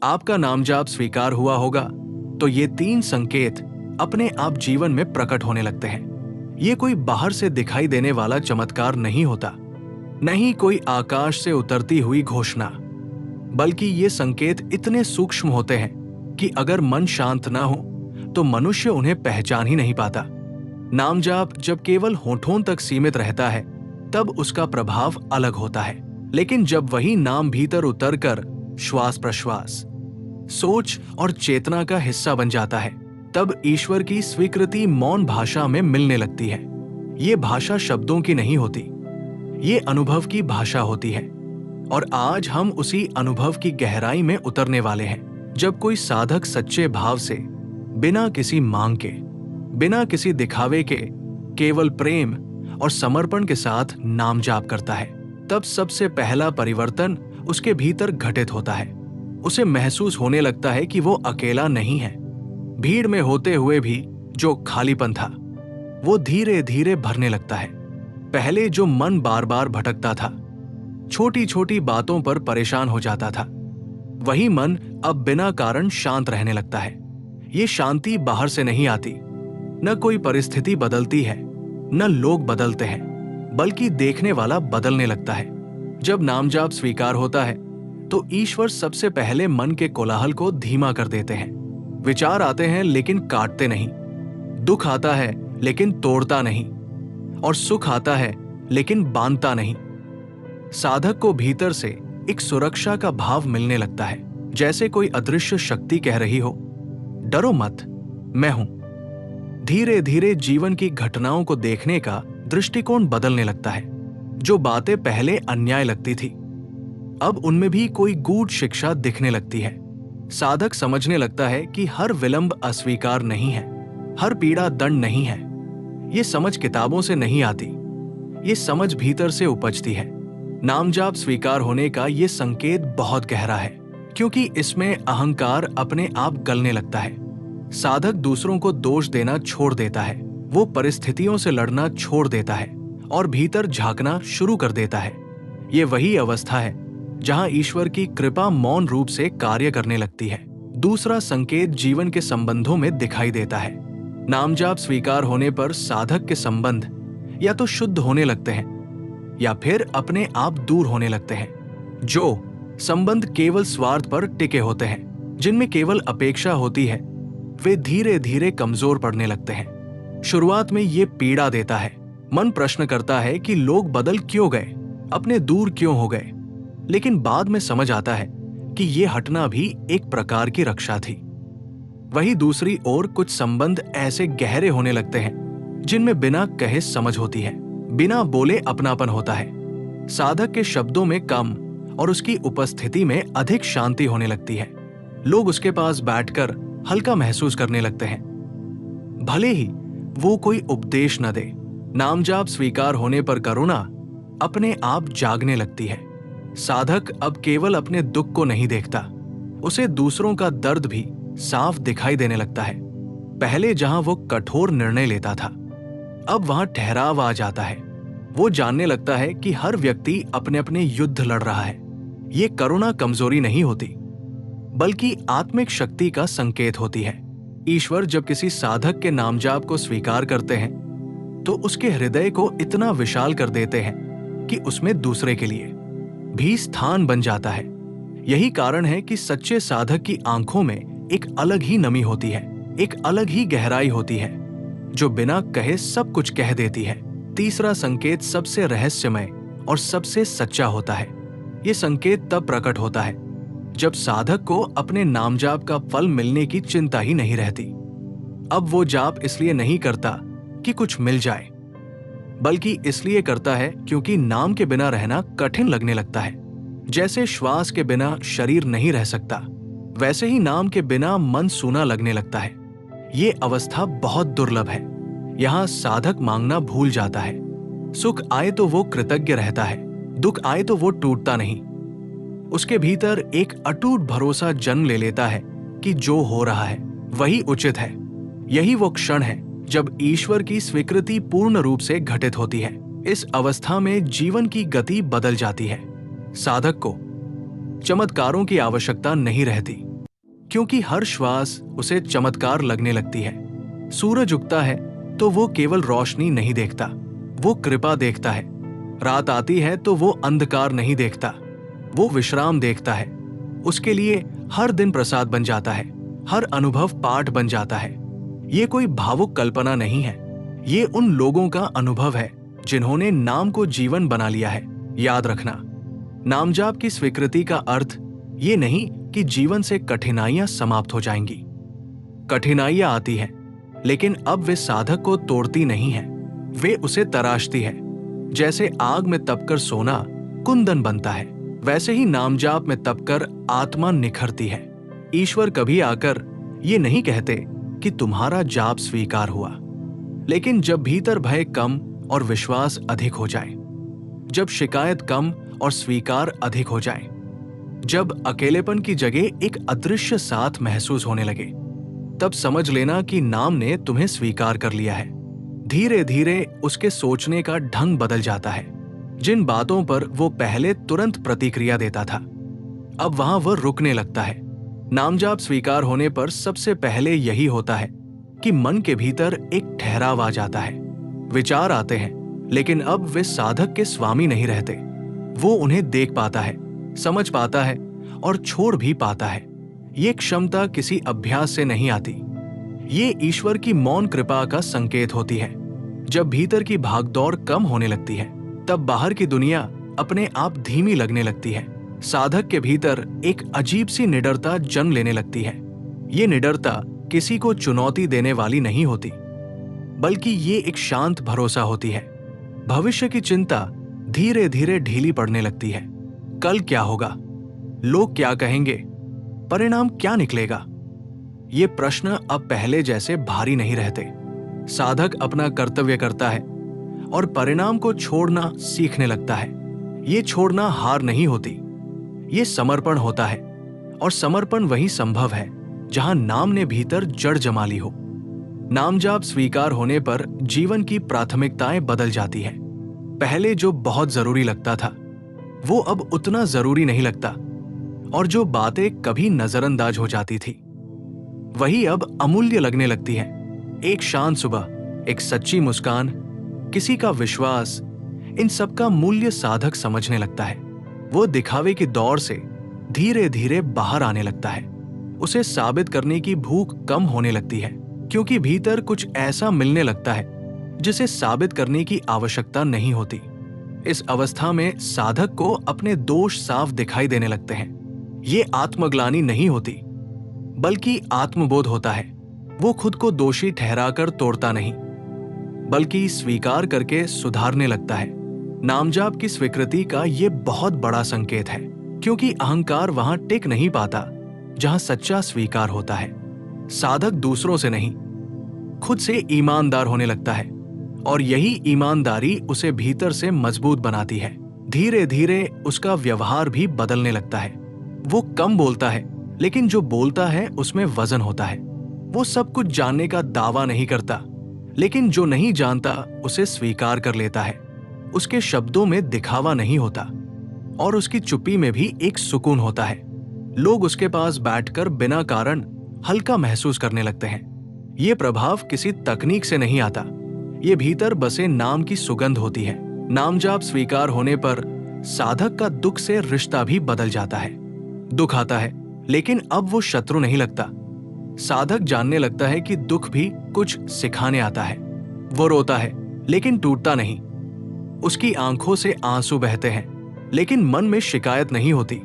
आपका नाम जाप स्वीकार हुआ होगा तो ये 3 संकेत अपने आप जीवन में प्रकट होने लगते हैं। ये कोई बाहर से दिखाई देने वाला चमत्कार नहीं होता, नहीं कोई आकाश से उतरती हुई घोषणा, बल्कि ये संकेत इतने सूक्ष्म होते हैं कि अगर मन शांत ना हो तो मनुष्य उन्हें पहचान ही नहीं पाता। नाम जाप जब केवल होठों तक सीमित रहता है तब उसका प्रभाव अलग होता है, लेकिन जब वही नाम भीतर उतरकर श्वास प्रश्वास, सोच और चेतना का हिस्सा बन जाता है, तब ईश्वर की स्वीकृति मौन भाषा में मिलने लगती है। ये भाषा शब्दों की नहीं होती, ये अनुभव की भाषा होती है। और आज हम उसी अनुभव की गहराई में उतरने वाले हैं, जब कोई साधक सच्चे भाव से, बिना किसी मांग के, बिना किसी दिखावे के, केवल प्रेम और समर्पण के साथ नाम जाप करता है, तब सबसे पहला परिवर्तन उसके भीतर घटित होता है। उसे महसूस होने लगता है कि वो अकेला नहीं है। भीड़ में होते हुए भी जो खालीपन था वो धीरे धीरे भरने लगता है। पहले जो मन बार बार भटकता था, छोटी छोटी बातों पर परेशान हो जाता था, वही मन अब बिना कारण शांत रहने लगता है। ये शांति बाहर से नहीं आती, न कोई परिस्थिति बदलती है, न लोग बदलते हैं, बल्कि देखने वाला बदलने लगता है। जब नाम जाप स्वीकार होता है तो ईश्वर सबसे पहले मन के कोलाहल को धीमा कर देते हैं। विचार आते हैं लेकिन काटते नहीं, दुख आता है लेकिन तोड़ता नहीं, और सुख आता है लेकिन बांधता नहीं। साधक को भीतर से एक सुरक्षा का भाव मिलने लगता है, जैसे कोई अदृश्य शक्ति कह रही हो, डरो मत, मैं हूं। धीरे धीरे जीवन की घटनाओं को देखने का दृष्टिकोण बदलने लगता है। जो बातें पहले अन्याय लगती थी, अब उनमें भी कोई गूढ़ शिक्षा दिखने लगती है। साधक समझने लगता है कि हर विलंब अस्वीकार नहीं है, हर पीड़ा दंड नहीं है। ये समझ किताबों से नहीं आती, ये समझ भीतर से उपजती है। नाम जाप स्वीकार होने का ये संकेत बहुत गहरा है, क्योंकि इसमें अहंकार अपने आप गलने लगता है। साधक दूसरों को दोष देना छोड़ देता है, वो परिस्थितियों से लड़ना छोड़ देता है और भीतर झांकना शुरू कर देता है। ये वही अवस्था है जहां ईश्वर की कृपा मौन रूप से कार्य करने लगती है। दूसरा संकेत जीवन के संबंधों में दिखाई देता है। नाम जाप स्वीकार होने पर साधक के संबंध या तो शुद्ध होने लगते हैं या फिर अपने आप दूर होने लगते हैं। जो संबंध केवल स्वार्थ पर टिके होते हैं, जिनमें केवल अपेक्षा होती है, वे धीरे धीरे कमजोर पड़ने लगते हैं। शुरुआत में ये पीड़ा देता है। मन प्रश्न करता है कि लोग बदल क्यों गए, अपने दूर क्यों हो गए, लेकिन बाद में समझ आता है कि ये हटना भी एक प्रकार की रक्षा थी। वहीं दूसरी ओर कुछ संबंध ऐसे गहरे होने लगते हैं जिनमें बिना कहे समझ होती है, बिना बोले अपनापन होता है। साधक के शब्दों में कम और उसकी उपस्थिति में अधिक शांति होने लगती है। लोग उसके पास बैठकर हल्का महसूस करने लगते हैं, भले ही वो कोई उपदेश न दे। नाम जाप स्वीकार होने पर करुणा अपने आप जागने लगती है। साधक अब केवल अपने दुख को नहीं देखता, उसे दूसरों का दर्द भी साफ दिखाई देने लगता है। पहले जहां वो कठोर निर्णय लेता था, अब वहां ठहराव आ जाता है। वो जानने लगता है कि हर व्यक्ति अपने अपने युद्ध लड़ रहा है। ये करुणा कमजोरी नहीं होती, बल्कि आत्मिक शक्ति का संकेत होती है। ईश्वर जब किसी साधक के नाम जाप को स्वीकार करते हैं तो उसके हृदय को इतना विशाल कर देते हैं कि उसमें दूसरे के लिए भी स्थान बन जाता है। यही कारण है कि सच्चे साधक की आंखों में एक अलग ही नमी होती है, एक अलग ही गहराई होती है, जो बिना कहे सब कुछ कह देती है। तीसरा संकेत सबसे रहस्यमय और सबसे सच्चा होता है। ये संकेत तब प्रकट होता है जब साधक को अपने नाम जाप का फल मिलने की चिंता ही नहीं रहती। अब वो जाप इसलिए नहीं करता कि कुछ मिल जाए, बल्कि इसलिए करता है क्योंकि नाम के बिना रहना कठिन लगने लगता है। जैसे श्वास के बिना शरीर नहीं रह सकता, वैसे ही नाम के बिना मन सूना लगने लगता है। ये अवस्था बहुत दुर्लभ है। यहाँ साधक मांगना भूल जाता है। सुख आए तो वो कृतज्ञ रहता है, दुख आए तो वो टूटता नहीं। उसके भीतर एक अटूट भरोसा जन्म ले लेता है कि जो हो रहा है वही उचित है। यही वो क्षण है जब ईश्वर की स्वीकृति पूर्ण रूप से घटित होती है। इस अवस्था में जीवन की गति बदल जाती है। साधक को चमत्कारों की आवश्यकता नहीं रहती, क्योंकि हर श्वास उसे चमत्कार लगने लगती है। सूरज उगता है तो वो केवल रोशनी नहीं देखता, वो कृपा देखता है। रात आती है तो वो अंधकार नहीं देखता, वो विश्राम देखता है। उसके लिए हर दिन प्रसाद बन जाता है, हर अनुभव पाठ बन जाता है। ये कोई भावुक कल्पना नहीं है, ये उन लोगों का अनुभव है जिन्होंने नाम को जीवन बना लिया है। याद रखना, नाम जाप की स्वीकृति का अर्थ ये नहीं कि जीवन से कठिनाइयां समाप्त हो जाएंगी। कठिनाइयां आती हैं, लेकिन अब वे साधक को तोड़ती नहीं है, वे उसे तराशती है। जैसे आग में तपकर सोना कुंदन बनता है, वैसे ही नाम जाप में तपकर आत्मा निखरती है। ईश्वर कभी आकर ये नहीं कहते कि तुम्हारा जाप स्वीकार हुआ, लेकिन जब भीतर भय कम और विश्वास अधिक हो जाए, जब शिकायत कम और स्वीकार अधिक हो जाए, जब अकेलेपन की जगह एक अदृश्य साथ महसूस होने लगे, तब समझ लेना कि नाम ने तुम्हें स्वीकार कर लिया है। धीरे धीरे उसके सोचने का ढंग बदल जाता है। जिन बातों पर वो पहले तुरंत प्रतिक्रिया देता था, अब वहां वह रुकने लगता है। नाम जाप स्वीकार होने पर सबसे पहले यही होता है कि मन के भीतर एक ठहराव आ जाता है। विचार आते हैं, लेकिन अब वे साधक के स्वामी नहीं रहते। वो उन्हें देख पाता है, समझ पाता है और छोड़ भी पाता है। ये क्षमता किसी अभ्यास से नहीं आती, ये ईश्वर की मौन कृपा का संकेत होती है। जब भीतर की भागदौड़ कम होने लगती है, तब बाहर की दुनिया अपने आप धीमी लगने लगती है। साधक के भीतर एक अजीब सी निडरता जन्म लेने लगती है। ये निडरता किसी को चुनौती देने वाली नहीं होती, बल्कि ये एक शांत भरोसा होती है। भविष्य की चिंता धीरे धीरे ढीली पड़ने लगती है। कल क्या होगा, लोग क्या कहेंगे, परिणाम क्या निकलेगा, ये प्रश्न अब पहले जैसे भारी नहीं रहते। साधक अपना कर्तव्य करता है और परिणाम को छोड़ना सीखने लगता है। ये छोड़ना हार नहीं होती, ये समर्पण होता है, और समर्पण वही संभव है जहां नाम ने भीतर जड़ जमा ली हो। नाम जाप स्वीकार होने पर जीवन की प्राथमिकताएं बदल जाती हैं। पहले जो बहुत जरूरी लगता था, वो अब उतना जरूरी नहीं लगता, और जो बातें कभी नजरअंदाज हो जाती थी, वही अब अमूल्य लगने लगती हैं। एक शांत सुबह, एक सच्ची मुस्कान, किसी का विश्वास, इन सब का मूल्य साधक समझने लगता है। वो दिखावे की दौड़ से धीरे धीरे बाहर आने लगता है। उसे साबित करने की भूख कम होने लगती है, क्योंकि भीतर कुछ ऐसा मिलने लगता है जिसे साबित करने की आवश्यकता नहीं होती। इस अवस्था में साधक को अपने दोष साफ दिखाई देने लगते हैं। ये आत्मग्लानि नहीं होती, बल्कि आत्मबोध होता है। वो खुद को दोषी ठहराकर तोड़ता नहीं, बल्कि स्वीकार करके सुधारने लगता है। नामजाप की स्वीकृति का ये बहुत बड़ा संकेत है, क्योंकि अहंकार वहां टिक नहीं पाता जहां सच्चा स्वीकार होता है। साधक दूसरों से नहीं, खुद से ईमानदार होने लगता है, और यही ईमानदारी उसे भीतर से मजबूत बनाती है। धीरे धीरे उसका व्यवहार भी बदलने लगता है। वो कम बोलता है, लेकिन जो बोलता है उसमें वजन होता है। वो सब कुछ जानने का दावा नहीं करता, लेकिन जो नहीं जानता उसे स्वीकार कर लेता है। उसके शब्दों में दिखावा नहीं होता, और उसकी चुप्पी में भी एक सुकून होता है। लोग उसके पास बैठकर बिना कारण हल्का महसूस करने लगते हैं। ये प्रभाव किसी तकनीक से नहीं आता, ये भीतर बसे नाम की सुगंध होती है। नाम जाप स्वीकार होने पर साधक का दुख से रिश्ता भी बदल जाता है। दुख आता है, लेकिन अब वो शत्रु नहीं लगता। साधक जानने लगता है कि दुख भी कुछ सिखाने आता है। वो रोता है, लेकिन टूटता नहीं। उसकी आंखों से आंसू बहते हैं, लेकिन मन में शिकायत नहीं होती।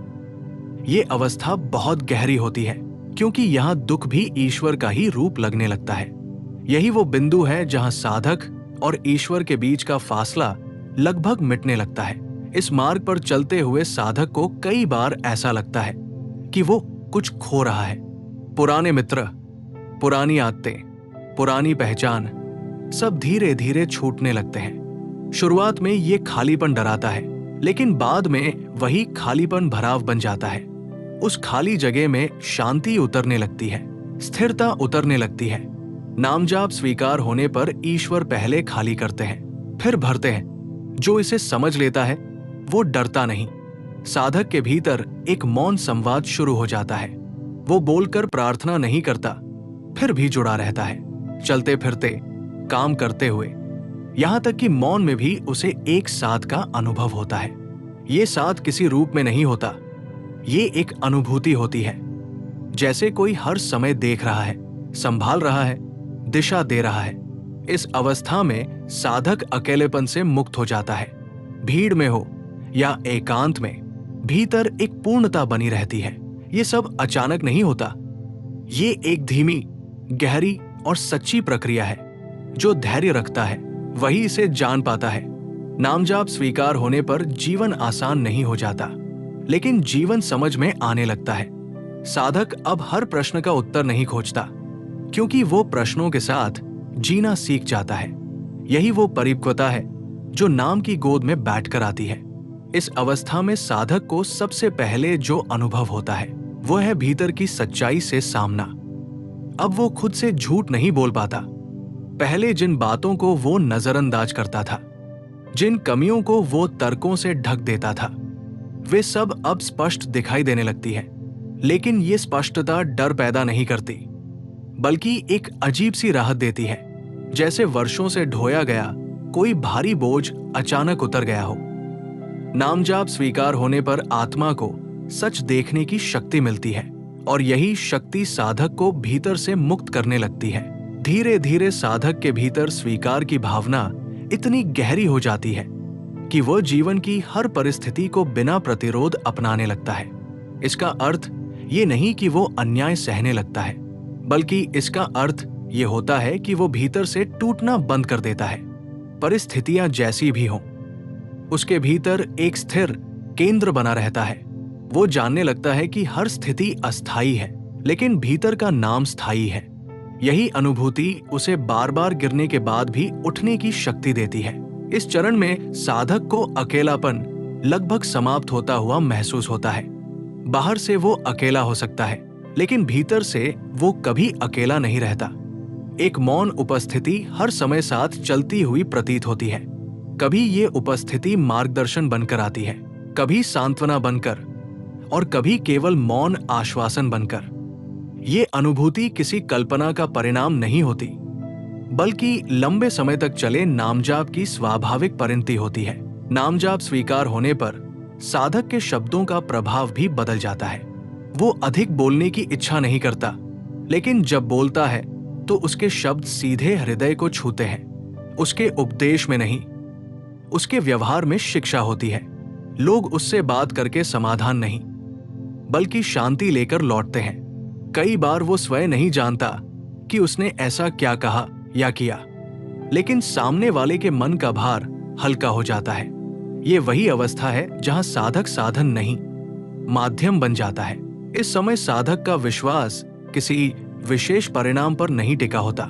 ये अवस्था बहुत गहरी होती है, क्योंकि यहाँ दुख भी ईश्वर का ही रूप लगने लगता है। यही वो बिंदु है जहाँ साधक और ईश्वर के बीच का फासला लगभग मिटने लगता है। इस मार्ग पर चलते हुए साधक को कई बार ऐसा लगता है कि वो कुछ खो रहा है। पुराने मित्र, पुरानी आदतें, पुरानी पहचान, सब धीरे धीरे छूटने लगते हैं। शुरुआत में ये खालीपन डराता है, लेकिन बाद में वही खालीपन भराव बन जाता है। उस खाली जगह में शांति उतरने लगती है, स्थिरता उतरने लगती है। नाम जाप स्वीकार होने पर ईश्वर पहले खाली करते हैं, फिर भरते हैं। जो इसे समझ लेता है वो डरता नहीं। साधक के भीतर एक मौन संवाद शुरू हो जाता है। वो बोलकर प्रार्थना नहीं करता, फिर भी जुड़ा रहता है, चलते फिरते, काम करते हुए, यहां तक कि मौन में भी उसे एक साथ का अनुभव होता है। ये साथ किसी रूप में नहीं होता, ये एक अनुभूति होती है, जैसे कोई हर समय देख रहा है, संभाल रहा है, दिशा दे रहा है। इस अवस्था में साधक अकेलेपन से मुक्त हो जाता है। भीड़ में हो या एकांत में, भीतर एक पूर्णता बनी रहती है। ये सब अचानक नहीं होता, ये एक धीमी, गहरी और सच्ची प्रक्रिया है। जो धैर्य रखता है वही इसे जान पाता है। नामजाप स्वीकार होने पर जीवन आसान नहीं हो जाता, लेकिन जीवन समझ में आने लगता है। साधक अब हर प्रश्न का उत्तर नहीं खोजता, क्योंकि वो प्रश्नों के साथ जीना सीख जाता है। यही वो परिपक्वता है जो नाम की गोद में बैठकर आती है। इस अवस्था में साधक को सबसे पहले जो अनुभव होता है वो है भीतर की सच्चाई से सामना। अब वो खुद से झूठ नहीं बोल पाता। पहले जिन बातों को वो नजरअंदाज करता था, जिन कमियों को वो तर्कों से ढक देता था, वे सब अब स्पष्ट दिखाई देने लगती है। लेकिन ये स्पष्टता डर पैदा नहीं करती, बल्कि एक अजीब सी राहत देती है, जैसे वर्षों से ढोया गया कोई भारी बोझ अचानक उतर गया हो। नामजाप स्वीकार होने पर आत्मा को सच देखने की शक्ति मिलती है, और यही शक्ति साधक को भीतर से मुक्त करने लगती है। धीरे धीरे साधक के भीतर स्वीकार की भावना इतनी गहरी हो जाती है कि वह जीवन की हर परिस्थिति को बिना प्रतिरोध अपनाने लगता है। इसका अर्थ ये नहीं कि वो अन्याय सहने लगता है, बल्कि इसका अर्थ ये होता है कि वो भीतर से टूटना बंद कर देता है। परिस्थितियां जैसी भी हों, उसके भीतर एक स्थिर केंद्र बना रहता है। वो जानने लगता है कि हर स्थिति अस्थायी है, लेकिन भीतर का नाम स्थायी है। यही अनुभूति उसे बार बार गिरने के बाद भी उठने की शक्ति देती है। इस चरण में साधक को अकेलापन लगभग समाप्त होता हुआ महसूस होता है। बाहर से वो अकेला हो सकता है, लेकिन भीतर से वो कभी अकेला नहीं रहता। एक मौन उपस्थिति हर समय साथ चलती हुई प्रतीत होती है। कभी ये उपस्थिति मार्गदर्शन बनकर आती है, कभी सांत्वना बनकर, और कभी केवल मौन आश्वासन बनकर। ये अनुभूति किसी कल्पना का परिणाम नहीं होती, बल्कि लंबे समय तक चले नामजाप की स्वाभाविक परिणति होती है। नामजाप स्वीकार होने पर साधक के शब्दों का प्रभाव भी बदल जाता है। वो अधिक बोलने की इच्छा नहीं करता, लेकिन जब बोलता है तो उसके शब्द सीधे हृदय को छूते हैं। उसके उपदेश में नहीं, उसके व्यवहार में शिक्षा होती है। लोग उससे बात करके समाधान नहीं, बल्कि शांति लेकर लौटते हैं। कई बार वो स्वयं नहीं जानता कि उसने ऐसा क्या कहा या किया, लेकिन सामने वाले के मन का भार हल्का हो जाता है। ये वही अवस्था है जहां साधक साधन नहीं, माध्यम बन जाता है। इस समय साधक का विश्वास किसी विशेष परिणाम पर नहीं टिका होता।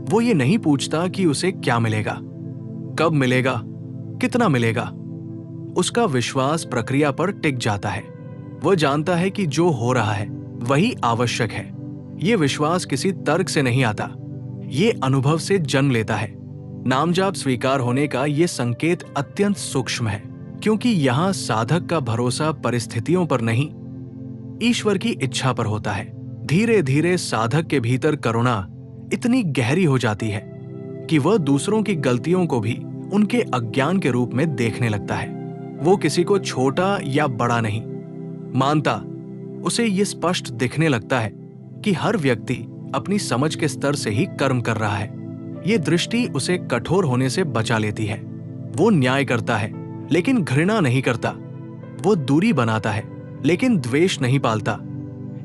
वो ये नहीं पूछता कि उसे क्या मिलेगा, कब मिलेगा, कितना मिलेगा। उसका विश्वास प्रक्रिया पर टिक जाता है। वह जानता है कि जो हो रहा है वही आवश्यक है। ये विश्वास किसी तर्क से नहीं आता, ये अनुभव से जन्म लेता है। नामजाप स्वीकार होने का ये संकेत अत्यंत सूक्ष्म है, क्योंकि यहाँ साधक का भरोसा परिस्थितियों पर नहीं, ईश्वर की इच्छा पर होता है। धीरे धीरे साधक के भीतर करुणा इतनी गहरी हो जाती है कि वह दूसरों की गलतियों को भी उनके अज्ञान के रूप में देखने लगता है। वो किसी को छोटा या बड़ा नहीं मानता। उसे ये स्पष्ट दिखने लगता है कि हर व्यक्ति अपनी समझ के स्तर से ही कर्म कर रहा है। ये दृष्टि उसे कठोर होने से बचा लेती है। वो न्याय करता है, लेकिन घृणा नहीं करता। वो दूरी बनाता है, लेकिन द्वेष नहीं पालता।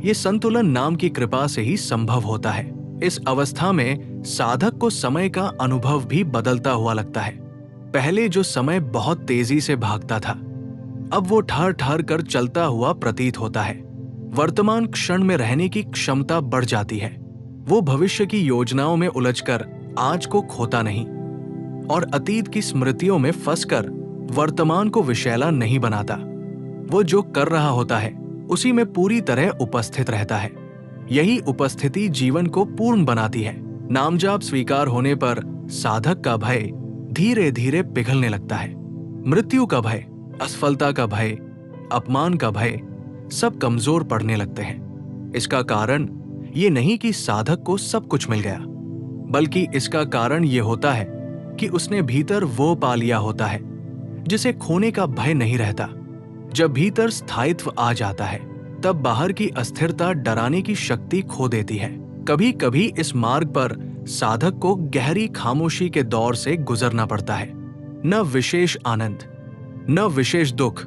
ये संतुलन नाम की कृपा से ही संभव होता है। इस अवस्था में साधक को समय का अनुभव भी बदलता हुआ लगता है। पहले जो समय बहुत तेजी से भागता था, अब वो ठहर ठहर कर चलता हुआ प्रतीत होता है। वर्तमान क्षण में रहने की क्षमता बढ़ जाती है। वो भविष्य की योजनाओं में उलझकर आज को खोता नहीं, और अतीत की स्मृतियों में फंसकर वर्तमान को विषैला नहीं बनाता। वो जो कर रहा होता है उसी में पूरी तरह उपस्थित रहता है। यही उपस्थिति जीवन को पूर्ण बनाती है। नामजाप स्वीकार होने पर साधक का भय धीरे धीरे पिघलने लगता है। मृत्यु का भय, असफलता का भय, अपमान का भय सब कमजोर पड़ने लगते हैं। इसका कारण ये नहीं कि साधक को सब कुछ मिल गया, बल्कि इसका कारण ये होता है कि उसने भीतर वो पा लिया होता है जिसे खोने का भय नहीं रहता। जब भीतर स्थायित्व आ जाता है, तब बाहर की अस्थिरता डराने की शक्ति खो देती है। कभी कभी इस मार्ग पर साधक को गहरी खामोशी के दौर से गुजरना पड़ता है। न विशेष आनंद, न विशेष दुख।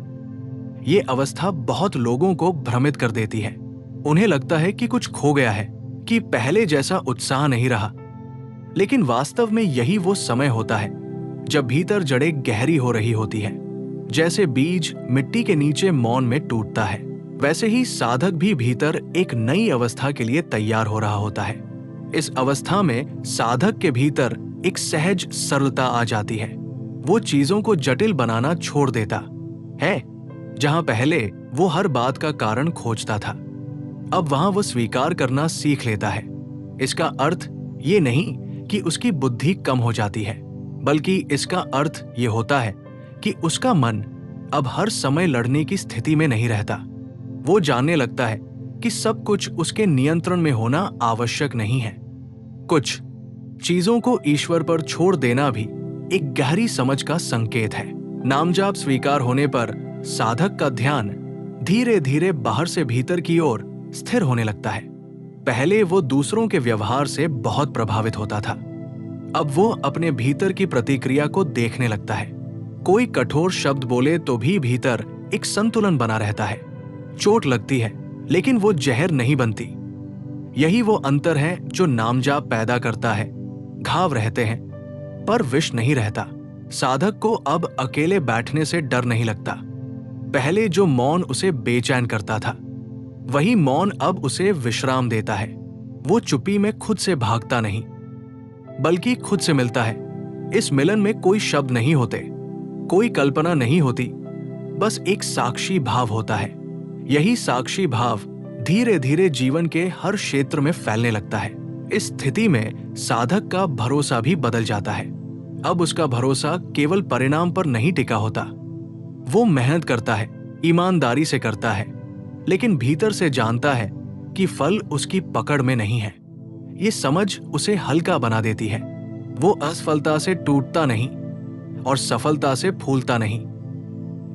ये अवस्था बहुत लोगों को भ्रमित कर देती है। उन्हें लगता है कि कुछ खो गया है, कि पहले जैसा उत्साह नहीं रहा। लेकिन वास्तव में यही वो समय होता है जब भीतर जड़ें गहरी हो रही होती है। जैसे बीज मिट्टी के नीचे मौन में टूटता है, वैसे ही साधक भी भीतर एक नई अवस्था के लिए तैयार हो रहा होता है। इस अवस्था में साधक के भीतर एक सहज सरलता आ जाती है। वो चीजों को जटिल बनाना छोड़ देता है। जहां पहले वो हर बात का कारण खोजता था, अब वहां वो स्वीकार करना सीख लेता है। इसका अर्थ ये नहीं कि उसकी बुद्धि कम हो जाती है, बल्कि इसका अर्थ ये होता है कि उसका मन अब हर समय लड़ने की स्थिति में नहीं रहता। वो जानने लगता है कि सब कुछ उसके नियंत्रण में होना आवश्यक नहीं है। कुछ चीजों को ईश्वर पर छोड़ देना भी एक गहरी समझ का संकेत है। नामजाप स्वीकार होने पर साधक का ध्यान धीरे धीरे बाहर से भीतर की ओर स्थिर होने लगता है। पहले वो दूसरों के व्यवहार से बहुत प्रभावित होता था, अब वो अपने भीतर की प्रतिक्रिया को देखने लगता है। कोई कठोर शब्द बोले तो भी भीतर एक संतुलन बना रहता है। चोट लगती है, लेकिन वो जहर नहीं बनती। यही वो अंतर है जो नामजाप पैदा करता है। घाव रहते हैं, पर विष नहीं रहता। साधक को अब अकेले बैठने से डर नहीं लगता। पहले जो मौन उसे बेचैन करता था, वही मौन अब उसे विश्राम देता है। वो चुप्पी में खुद से भागता नहीं, बल्कि खुद से मिलता है। इस मिलन में कोई शब्द नहीं होते, कोई कल्पना नहीं होती, बस एक साक्षी भाव होता है। यही साक्षी भाव धीरे धीरे जीवन के हर क्षेत्र में फैलने लगता है। इस स्थिति में साधक का भरोसा भी बदल जाता है। अब उसका भरोसा केवल परिणाम पर नहीं टिका होता। वो मेहनत करता है, ईमानदारी से करता है, लेकिन भीतर से जानता है कि फल उसकी पकड़ में नहीं है। ये समझ उसे हल्का बना देती है। वो असफलता से टूटता नहीं और सफलता से फूलता नहीं।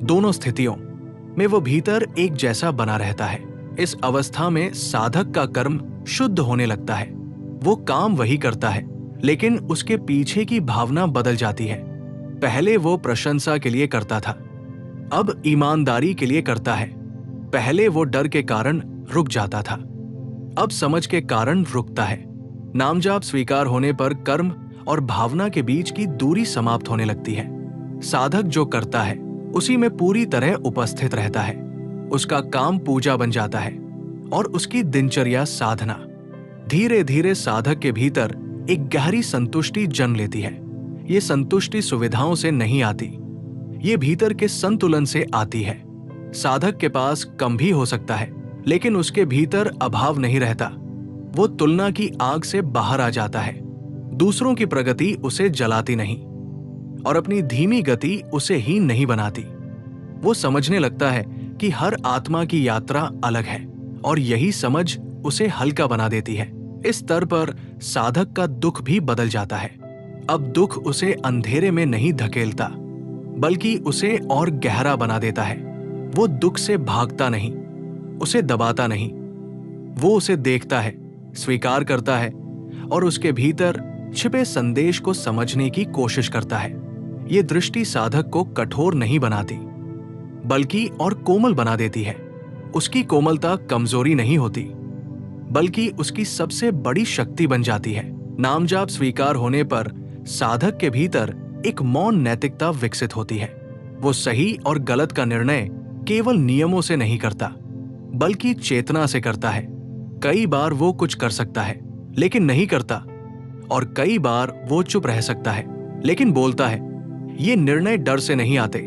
दोनों स्थितियों में वो भीतर एक जैसा बना रहता है। इस अवस्था में साधक का कर्म शुद्ध होने लगता है। वो काम वही करता है, लेकिन उसके पीछे की भावना बदल जाती है। पहले वो प्रशंसा के लिए करता था, अब ईमानदारी के लिए करता है। पहले वो डर के कारण रुक जाता था, अब समझ के कारण रुकता है। नामजाप स्वीकार होने पर कर्म और भावना के बीच की दूरी समाप्त होने लगती है। साधक जो करता है उसी में पूरी तरह उपस्थित रहता है। उसका काम पूजा बन जाता है और उसकी दिनचर्या साधना। धीरे धीरे साधक के भीतर एक गहरी संतुष्टि जन्म लेती है। ये संतुष्टि सुविधाओं से नहीं आती, ये भीतर के संतुलन से आती है। साधक के पास कम भी हो सकता है, लेकिन उसके भीतर अभाव नहीं रहता। वो तुलना की आग से बाहर आ जाता है। दूसरों की प्रगति उसे जलाती नहीं और अपनी धीमी गति उसे हीन नहीं बनाती। वो समझने लगता है कि हर आत्मा की यात्रा अलग है और यही समझ उसे हल्का बना देती है। इस स्तर पर साधक का दुख भी बदल जाता है। अब दुख उसे अंधेरे में नहीं धकेलता, बल्कि उसे और गहरा बना देता है। वो दुख से भागता नहीं, उसे दबाता नहीं। वो उसे देखता है, स्वीकार करता है और उसके भीतर छिपे संदेश को समझने की कोशिश करता है। ये दृष्टि साधक को कठोर नहीं बनाती, बल्कि और कोमल बना देती है। उसकी कोमलता कमजोरी नहीं होती, बल्कि उसकी सबसे बड़ी शक्ति बन जाती है। नामजाप स्वीकार होने पर साधक के भीतर एक मौन नैतिकता विकसित होती है। वो सही और गलत का निर्णय केवल नियमों से नहीं करता, बल्कि चेतना से करता है। कई बार वो कुछ कर सकता है, लेकिन नहीं करता, और कई बार वो चुप रह सकता है, लेकिन बोलता है। ये निर्णय डर से नहीं आते,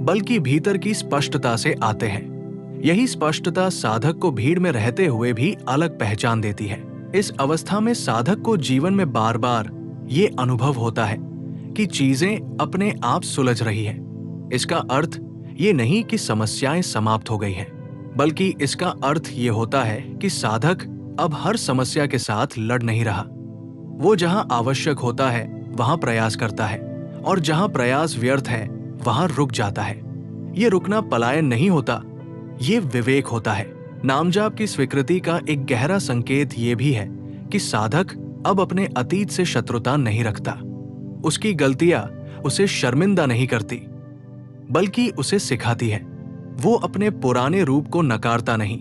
बल्कि भीतर की स्पष्टता से आते हैं। यही स्पष्टता साधक को भीड़ में रहते हुए भी अलग पहचान देती है। इस अवस्था में साधक को जीवन में बार बार ये अनुभव होता है कि चीजें अपने आप सुलझ रही हैं। इसका अर्थ ये नहीं कि समस्याएं समाप्त हो गई हैं, बल्कि इसका अर्थ ये होता है कि साधक अब हर समस्या के साथ लड़ नहीं रहा। वो जहां आवश्यक होता है वहां प्रयास करता है, और जहां प्रयास व्यर्थ है वहां रुक जाता है। ये रुकना पलायन नहीं होता, ये विवेक होता है। नामजाप की स्वीकृति का एक गहरा संकेत ये भी है कि साधक अब अपने अतीत से शत्रुता नहीं रखता। उसकी गलतियां उसे शर्मिंदा नहीं करती, बल्कि उसे सिखाती है। वो अपने पुराने रूप को नकारता नहीं,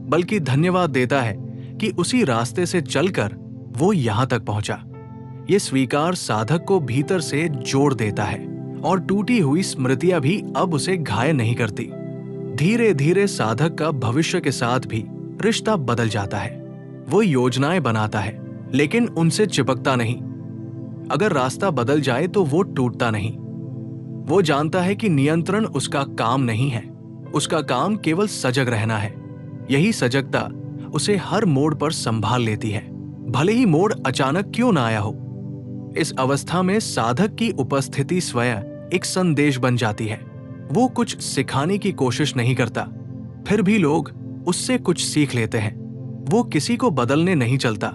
बल्कि धन्यवाद देता है कि उसी रास्ते से चलकर वो यहां तक पहुंचा। ये स्वीकार साधक को भीतर से जोड़ देता है, और टूटी हुई स्मृतियां भी अब उसे घायल नहीं करती। धीरे धीरे साधक का भविष्य के साथ भी रिश्ता बदल जाता है। वो योजनाएं बनाता है, लेकिन उनसे चिपकता नहीं। अगर रास्ता बदल जाए तो वो टूटता नहीं। वो जानता है कि नियंत्रण उसका काम नहीं है, उसका काम केवल सजग रहना है। यही सजगता उसे हर मोड़ पर संभाल लेती है, भले ही मोड़ अचानक क्यों ना आया हो। इस अवस्था में साधक की उपस्थिति स्वयं एक संदेश बन जाती है। वो कुछ सिखाने की कोशिश नहीं करता, फिर भी लोग उससे कुछ सीख लेते हैं। वो किसी को बदलने नहीं चलता,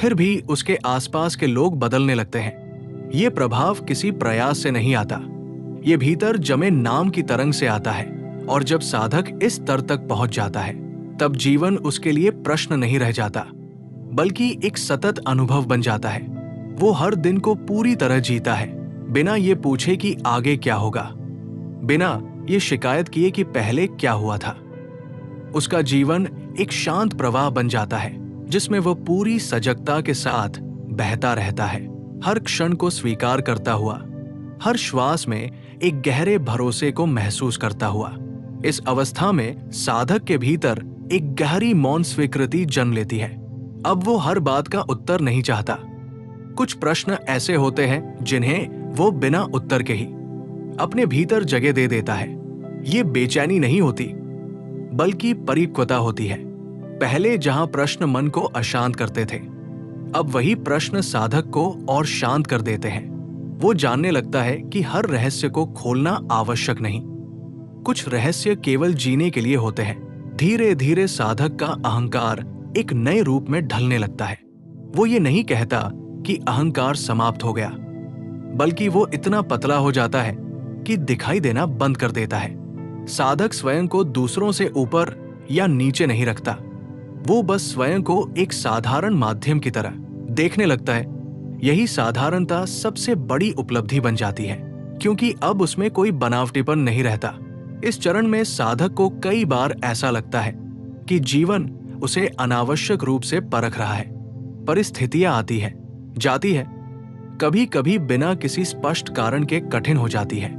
फिर भी उसके आसपास के लोग बदलने लगते हैं। ये प्रभाव किसी प्रयास से नहीं आता, ये भीतर जमे नाम की तरंग से आता है। और जब साधक इस स्तर तक पहुंच जाता है, तब जीवन उसके लिए प्रश्न नहीं रह जाता, बल्कि एक सतत अनुभव बन जाता है। वो हर दिन को पूरी तरह जीता है, बिना ये पूछे कि आगे क्या होगा, बिना ये शिकायत किए कि पहले क्या हुआ था। उसका जीवन एक शांत प्रवाह बन जाता है, जिसमें वह पूरी सजगता के साथ बहता रहता है, हर क्षण को स्वीकार करता हुआ, हर श्वास में एक गहरे भरोसे को महसूस करता हुआ। इस अवस्था में साधक के भीतर एक गहरी मौन स्वीकृति जन्म लेती है। अब वो हर बात का उत्तर नहीं चाहता। कुछ प्रश्न ऐसे होते हैं जिन्हें वो बिना उत्तर के ही अपने भीतर जगह दे देता है। ये बेचैनी नहीं होती, बल्कि परिपक्वता होती है। पहले जहां प्रश्न मन को अशांत करते थे, अब वही प्रश्न साधक को और शांत कर देते हैं। वो जानने लगता है कि हर रहस्य को खोलना आवश्यक नहीं, कुछ रहस्य केवल जीने के लिए होते हैं। धीरे धीरे साधक का अहंकार एक नए रूप में ढलने लगता है। वो ये नहीं कहता कि अहंकार समाप्त हो गया, बल्कि वो इतना पतला हो जाता है कि दिखाई देना बंद कर देता है। साधक स्वयं को दूसरों से ऊपर या नीचे नहीं रखता, वो बस स्वयं को एक साधारण माध्यम की तरह देखने लगता है। यही साधारणता सबसे बड़ी उपलब्धि बन जाती है, क्योंकि अब उसमें कोई बनावटीपन नहीं रहता। इस चरण में साधक को कई बार ऐसा लगता है कि जीवन उसे अनावश्यक रूप से परख रहा है। परिस्थितियां आती है, जाती है, कभी कभी बिना किसी स्पष्ट कारण के कठिन हो जाती है,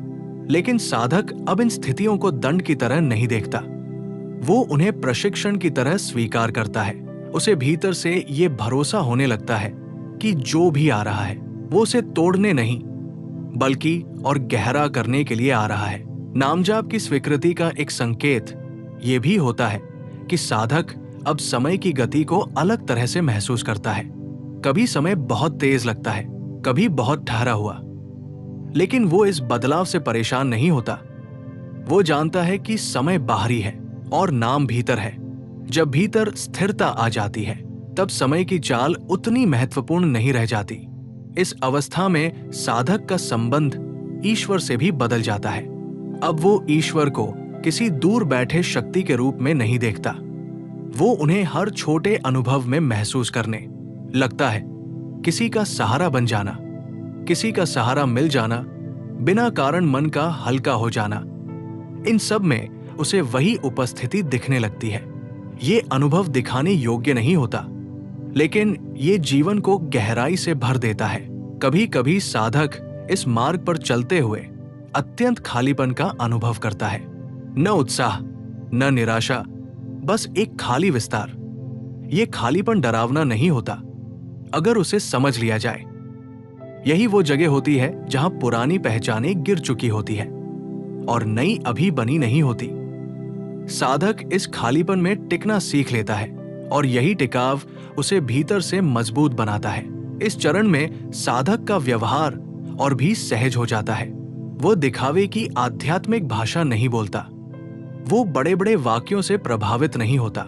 लेकिन साधक अब इन स्थितियों को दंड की तरह नहीं देखता। वो उन्हें प्रशिक्षण की तरह स्वीकार करता है। उसे भीतर से ये भरोसा होने लगता है कि जो भी आ रहा है वो उसे तोड़ने नहीं, बल्कि और गहरा करने के लिए आ रहा है। नामजाप की स्वीकृति का एक संकेत ये भी होता है कि साधक अब समय की गति को अलग तरह से महसूस करता है। कभी समय बहुत तेज लगता है, कभी बहुत ठहरा हुआ, लेकिन वो इस बदलाव से परेशान नहीं होता। वो जानता है कि समय बाहरी है और नाम भीतर है। जब भीतर स्थिरता आ जाती है, तब समय की चाल उतनी महत्वपूर्ण नहीं रह जाती। इस अवस्था में साधक का संबंध ईश्वर से भी बदल जाता है। अब वो ईश्वर को किसी दूर बैठे शक्ति के रूप में नहीं देखता, वो उन्हें हर छोटे अनुभव में महसूस करने लगता है। किसी का सहारा बन जाना, किसी का सहारा मिल जाना, बिना कारण मन का हल्का हो जाना, इन सब में उसे वही उपस्थिति दिखने लगती है। ये अनुभव दिखाने योग्य नहीं होता, लेकिन ये जीवन को गहराई से भर देता है। कभी कभी साधक इस मार्ग पर चलते हुए अत्यंत खालीपन का अनुभव करता है। न उत्साह, न निराशा, बस एक खाली विस्तार। ये खालीपन डरावना नहीं होता अगर उसे समझ लिया जाए। यही वो जगह होती है जहां पुरानी पहचानें गिर चुकी होती है और नई अभी बनी नहीं होती। साधक इस खालीपन में टिकना सीख लेता है, और यही टिकाव उसे भीतर से मजबूत बनाता है। इस चरण में साधक का व्यवहार और भी सहज हो जाता है। वो दिखावे की आध्यात्मिक भाषा नहीं बोलता, वो बड़े बड़े वाक्यों से प्रभावित नहीं होता।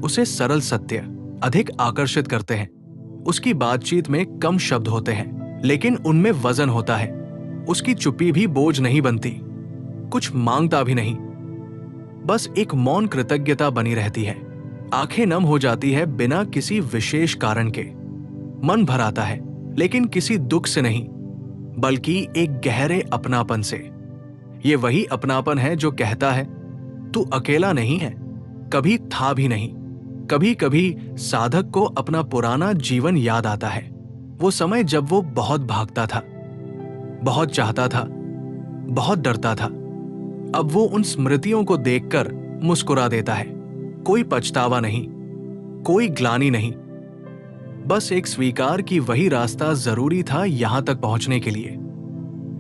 उसे सरल सत्य अधिक आकर्षित करते हैं। उसकी बातचीत में कम शब्द होते हैं, लेकिन उनमें वजन होता है। उसकी चुप्पी भी बोझ नहीं बनती, कुछ मांगता भी नहीं, बस एक मौन कृतज्ञता बनी रहती है। आंखें नम हो जाती है बिना किसी विशेष कारण के। मन भर आता है, लेकिन किसी दुख से नहीं, बल्कि एक गहरे अपनापन से। ये वही अपनापन है जो कहता है, तू अकेला नहीं है, कभी था भी नहीं। कभी कभी साधक को अपना पुराना जीवन याद आता है। वो समय जब वो बहुत भागता था, बहुत चाहता था, बहुत डरता था। अब वो उन स्मृतियों को देखकर मुस्कुरा देता है। कोई पछतावा नहीं, कोई ग्लानि नहीं, बस एक स्वीकार कि वही रास्ता जरूरी था यहां तक पहुंचने के लिए।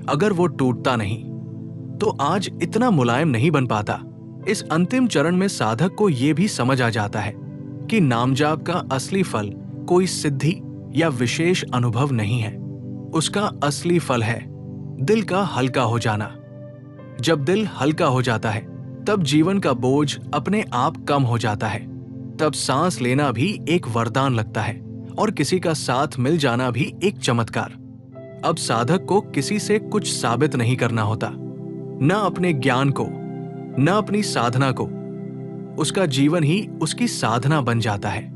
अगर वो टूटता नहीं तो आज इतना मुलायम नहीं बन पाता। इस अंतिम चरण में साधक को यह भी समझ आ जाता है कि नामजाप का असली फल कोई सिद्धि या विशेष अनुभव नहीं है। उसका असली फल है दिल का हल्का हो जाना। जब दिल हल्का हो जाता है, तब जीवन का बोझ अपने आप कम हो जाता है। तब सांस लेना भी एक वरदान लगता है और किसी का साथ मिल जाना भी एक चमत्कार। अब साधक को किसी से कुछ साबित नहीं करना होता, न अपने ज्ञान को, न अपनी साधना को। उसका जीवन ही उसकी साधना बन जाता है,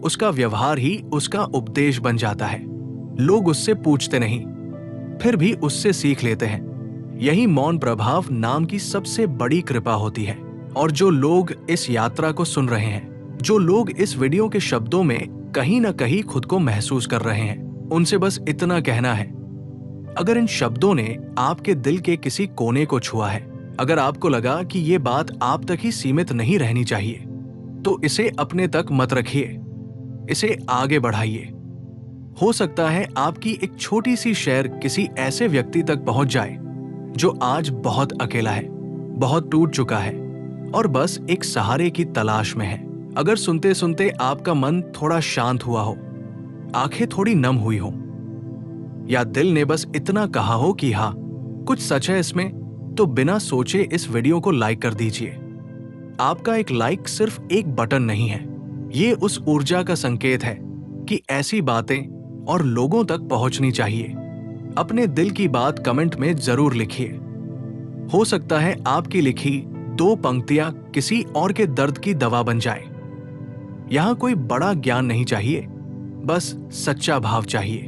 उसका व्यवहार ही उसका उपदेश बन जाता है। लोग उससे पूछते नहीं, फिर भी उससे सीख लेते हैं। यही मौन प्रभाव नाम की सबसे बड़ी कृपा होती है। और जो लोग इस यात्रा को सुन रहे हैं, जो लोग इस वीडियो के शब्दों में कहीं ना कहीं खुद को महसूस कर रहे हैं, उनसे बस इतना कहना है, अगर इन शब्दों ने आपके दिल के किसी कोने को छुआ है, अगर आपको लगा कि ये बात आप तक ही सीमित नहीं रहनी चाहिए, तो इसे अपने तक मत रखिए, इसे आगे बढ़ाइए। हो सकता है आपकी एक छोटी सी शेयर किसी ऐसे व्यक्ति तक पहुंच जाए जो आज बहुत अकेला है, बहुत टूट चुका है और बस एक सहारे की तलाश में है। अगर सुनते सुनते आपका मन थोड़ा शांत हुआ हो, आंखें थोड़ी नम हुई हो, या दिल ने बस इतना कहा हो कि हाँ, कुछ सच है इसमें, तो बिना सोचे इस वीडियो को लाइक कर दीजिए। आपका एक लाइक सिर्फ एक बटन नहीं है, ये उस ऊर्जा का संकेत है कि ऐसी बातें और लोगों तक पहुंचनी चाहिए। अपने दिल की बात कमेंट में जरूर लिखिए। हो सकता है आपकी लिखी 2 पंक्तियां किसी और के दर्द की दवा बन जाए। यहां कोई बड़ा ज्ञान नहीं चाहिए, बस सच्चा भाव चाहिए।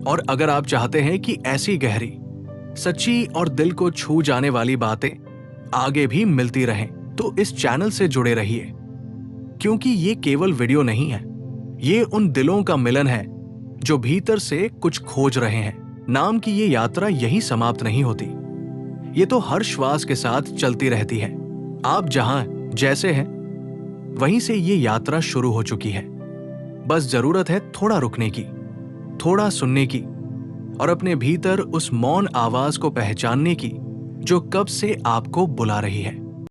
और अगर आप चाहते हैं कि ऐसी गहरी, सच्ची और दिल को छू जाने वाली बातें आगे भी मिलती रहें, तो इस चैनल से जुड़े रहिए। क्योंकि ये केवल वीडियो नहीं है, ये उन दिलों का मिलन है जो भीतर से कुछ खोज रहे हैं। नाम की ये यात्रा यहीं समाप्त नहीं होती, ये तो हर श्वास के साथ चलती रहती है। आप जहां जैसे हैं, वहीं से ये यात्रा शुरू हो चुकी है। बस जरूरत है थोड़ा रुकने की, थोड़ा सुनने की, और अपने भीतर उस मौन आवाज को पहचानने की जो कब से आपको बुला रही है।